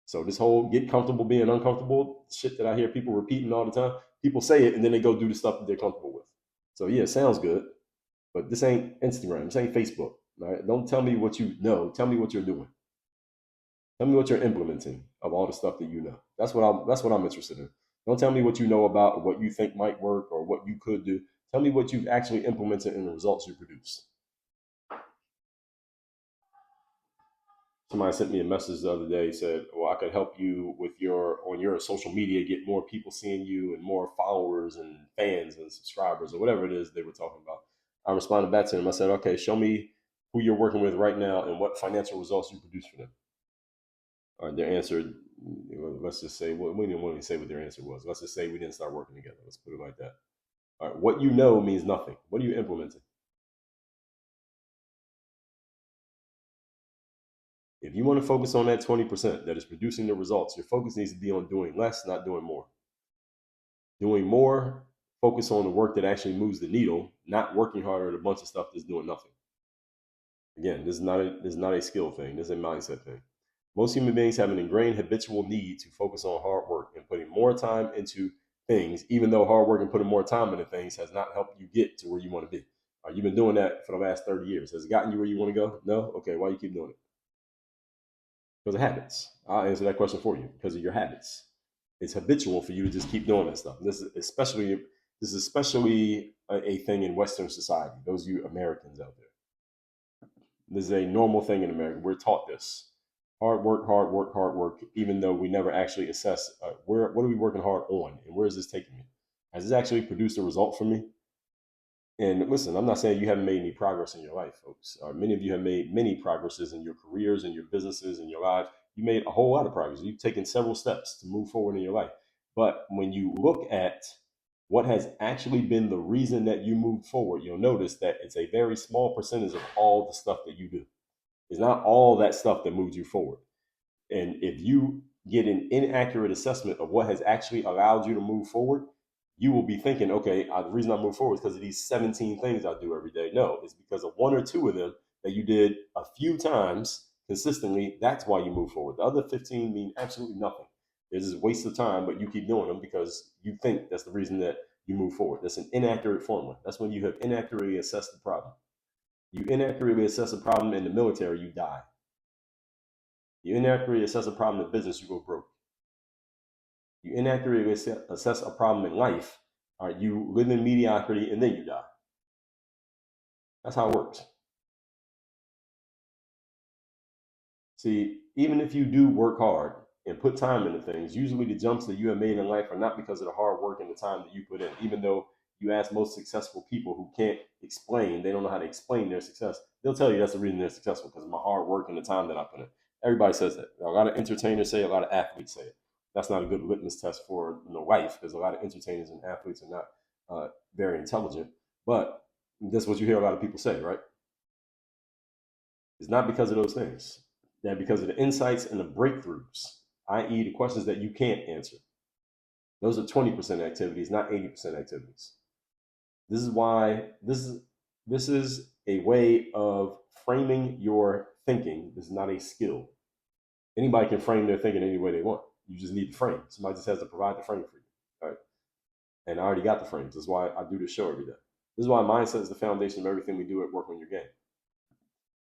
So this whole get comfortable being uncomfortable shit that I hear people repeating all the time, people say it and then they go do the stuff that they're comfortable with. So yeah, it sounds good, but this ain't Instagram. This ain't Facebook. All right? Don't tell me what you know. Tell me what you're doing. Tell me what you're implementing of all the stuff that you know. That's what I'm interested in. Don't tell me what you know about or what you think might work or what you could do. Tell me what you've actually implemented and the results you produce. Somebody sent me a message the other day, said, well, I could help you with your social media, get more people seeing you and more followers and fans and subscribers or whatever it is they were talking about. I responded back to him. I said, okay, show me who you're working with right now and what financial results you produce for them. All right, their answer, let's just say, well, we didn't want to say what their answer was. Let's just say we didn't start working together. Let's put it like that. All right, what you know means nothing. What are you implementing? If you want to focus on that 20% that is producing the results, your focus needs to be on doing less, not doing more. Doing more, focus on the work that actually moves the needle, not working harder at a bunch of stuff that's doing nothing. Again, this is not a skill thing. This is a mindset thing. Most human beings have an ingrained habitual need to focus on hard work and putting more time into things, even though hard work and putting more time into things has not helped you get to where you want to be. You've been doing that for the last 30 years. Has it gotten you where you want to go? No? Okay, why you keep doing it? Because of habits. I'll answer that question for you. Because of your habits. It's habitual for you to just keep doing that stuff. This is especially a thing in Western society. Those of you Americans out there, this is a normal thing in America. We're taught this: hard work, hard work, hard work. Even though we never actually assess what are we working hard on, and where is this taking me? Has this actually produced a result for me? And listen, I'm not saying you haven't made any progress in your life, folks. Many of you have made many progresses in your careers and your businesses and your lives. You made a whole lot of progress. You've taken several steps to move forward in your life. But when you look at what has actually been the reason that you moved forward, you'll notice that it's a very small percentage of all the stuff that you do. It's not all that stuff that moves you forward. And if you get an inaccurate assessment of what has actually allowed you to move forward, you will be thinking, okay, the reason I move forward is because of these 17 things I do every day. No, it's because of one or two of them that you did a few times consistently. That's why you move forward. The other 15 mean absolutely nothing. It's just a waste of time, but you keep doing them because you think that's the reason that you move forward. That's an inaccurate formula. That's when you have inaccurately assessed the problem. You inaccurately assess a problem in the military, you die. You inaccurately assess a problem in business, you go broke. You inaccurately assess a problem in life, all right, you live in mediocrity and then you die. That's how it works. See, even if you do work hard and put time into things, usually the jumps that you have made in life are not because of the hard work and the time that you put in. Even though you ask most successful people who can't explain, they don't know how to explain their success, they'll tell you that's the reason they're successful, because of my hard work and the time that I put in. Everybody says that. A lot of entertainers say it, a lot of athletes say it. That's not a good litmus test for life, because a lot of entertainers and athletes are not very intelligent. But that's what you hear a lot of people say, right? It's not because of those things. That because of the insights and the breakthroughs, i.e., the questions that you can't answer. Those are 20% activities, not 80% activities. This is why this is a way of framing your thinking. This is not a skill. Anybody can frame their thinking any way they want. You just need the frame. Somebody just has to provide the frame for you. All right. And I already got the frames. That's why I do this show every day. This is why mindset is the foundation of everything we do at Work on Your Game.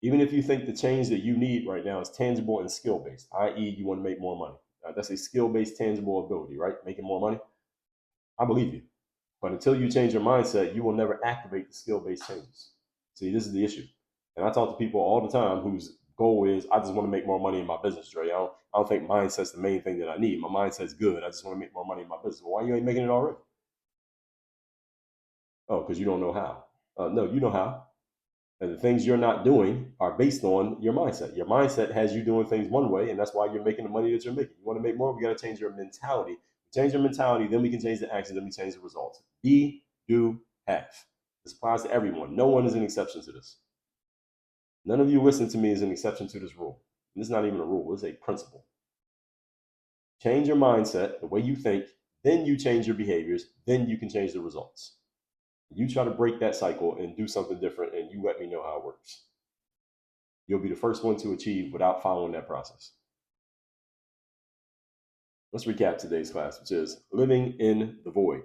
Even if you think the change that you need right now is tangible and skill based, i.e., you want to make more money. That's a skill based, tangible ability, right? Making more money. I believe you. But until you change your mindset, you will never activate the skill based changes. See, this is the issue. And I talk to people all the time whose goal is, I just want to make more money in my business, Dre. I don't think mindset's the main thing that I need. My mindset's good. I just want to make more money in my business. Well, why you ain't making it already? Oh, because you don't know how. No, you know how. And the things you're not doing are based on your mindset. Your mindset has you doing things one way, and that's why you're making the money that you're making. You want to make more, we got to change your mentality. Change your mentality, then we can change the action, then we change the results. Be, do, have. This applies to everyone. No one is an exception to this. None of you listen to me is an exception to this rule. And this is not even a rule, it's a principle. Change your mindset, the way you think, then you change your behaviors, then you can change the results. You try to break that cycle and do something different, and you let me know how it works. You'll be the first one to achieve without following that process. Let's recap today's class, which is living in the void.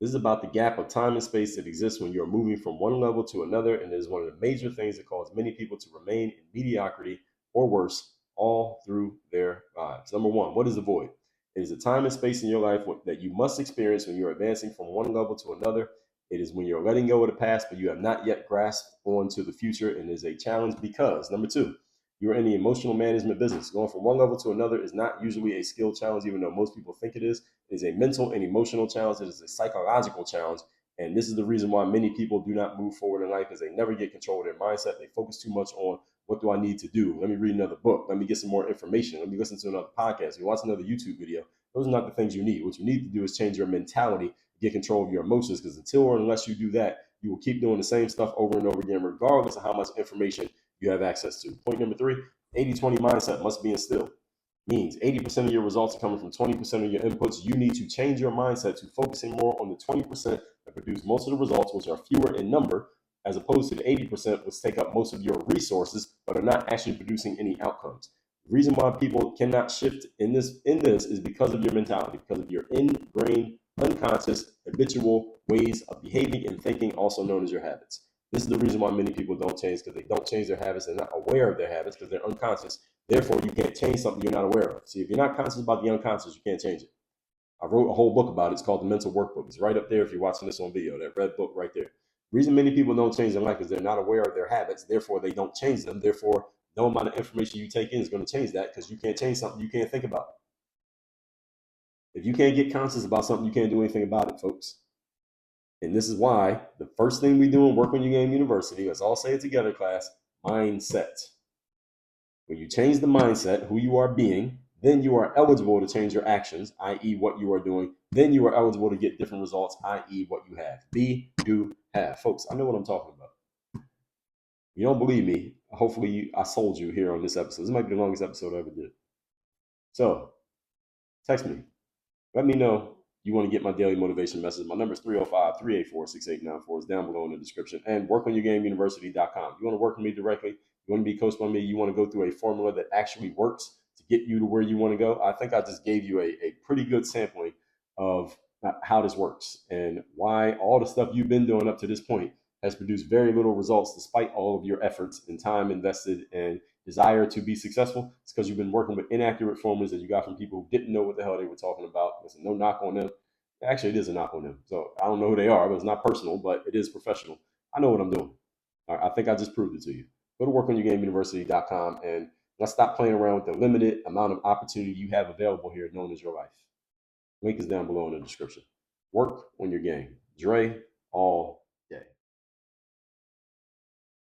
This is about the gap of time and space that exists when you're moving from one level to another, and it is one of the major things that cause many people to remain in mediocrity or worse all through their lives. Number one, what is the void? It is a time and space in your life that you must experience when you're advancing from one level to another. It is when you're letting go of the past, but you have not yet grasped onto the future, and is a challenge because, number two, you're in the emotional management business. Going from one level to another is not usually a skill challenge, even though most people think it is. It is a mental and emotional challenge. It is a psychological challenge. And this is the reason why many people do not move forward in life, because they never get control of their mindset. They focus too much on, what do I need to do? Let me read another book. Let me get some more information. Let me listen to another podcast. You watch another YouTube video. Those are not the things you need. What you need to do is change your mentality, get control of your emotions, because until or unless you do that, you will keep doing the same stuff over and over again, regardless of how much information you have access to. Point number three, 80-20 mindset must be instilled. Means 80% of your results are coming from 20% of your inputs. You need to change your mindset to focusing more on the 20% that produce most of the results, which are fewer in number, as opposed to the 80% which take up most of your resources but are not actually producing any outcomes. The reason why people cannot shift in this is because of your mentality, because of your ingrained, unconscious, habitual ways of behaving and thinking, also known as your habits. This is the reason why many people don't change, because they don't change their habits. They're not aware of their habits because they're unconscious. Therefore, you can't change something you're not aware of. See, if you're not conscious about the unconscious, you can't change it. I wrote a whole book about it. It's called The Mental Workbook. It's right up there if you're watching this on video, that red book right there. The reason many people don't change their life is they're not aware of their habits. Therefore, they don't change them. Therefore, no amount of information you take in is going to change that, because you can't change something you can't think about. If you can't get conscious about something, you can't do anything about it, folks. And this is why the first thing we do in Work on Your Game University, let's all say it together, class, mindset. When you change the mindset, who you are being, then you are eligible to change your actions, i.e., what you are doing. Then you are eligible to get different results, i.e., what you have. Be, do, have. Folks, I know what I'm talking about. You don't believe me? Hopefully, I sold you here on this episode. This might be the longest episode I ever did. So, text me. Let me know you want to get my daily motivation message. My number is 305-384-6894. It's down below in the description. And workonyourgameuniversity.com. You want to work with me directly? You want to be coached by me? You want to go through a formula that actually works to get you to where you want to go? I think I just gave you a pretty good sampling of how this works and why all the stuff you've been doing up to this point has produced very little results despite all of your efforts and time invested and desire to be successful. It's because you've been working with inaccurate formulas that you got from people who didn't know what the hell they were talking about. Listen, no knock on them. Actually, it is a knock on them. So I don't know who they are, but it's not personal, but it is professional. I know what I'm doing. I think I just proved it to you. Go to workonyourgameuniversity.com and let's stop playing around with the limited amount of opportunity you have available here known as your life. Link is down below in the description. Work on your game. Dre, all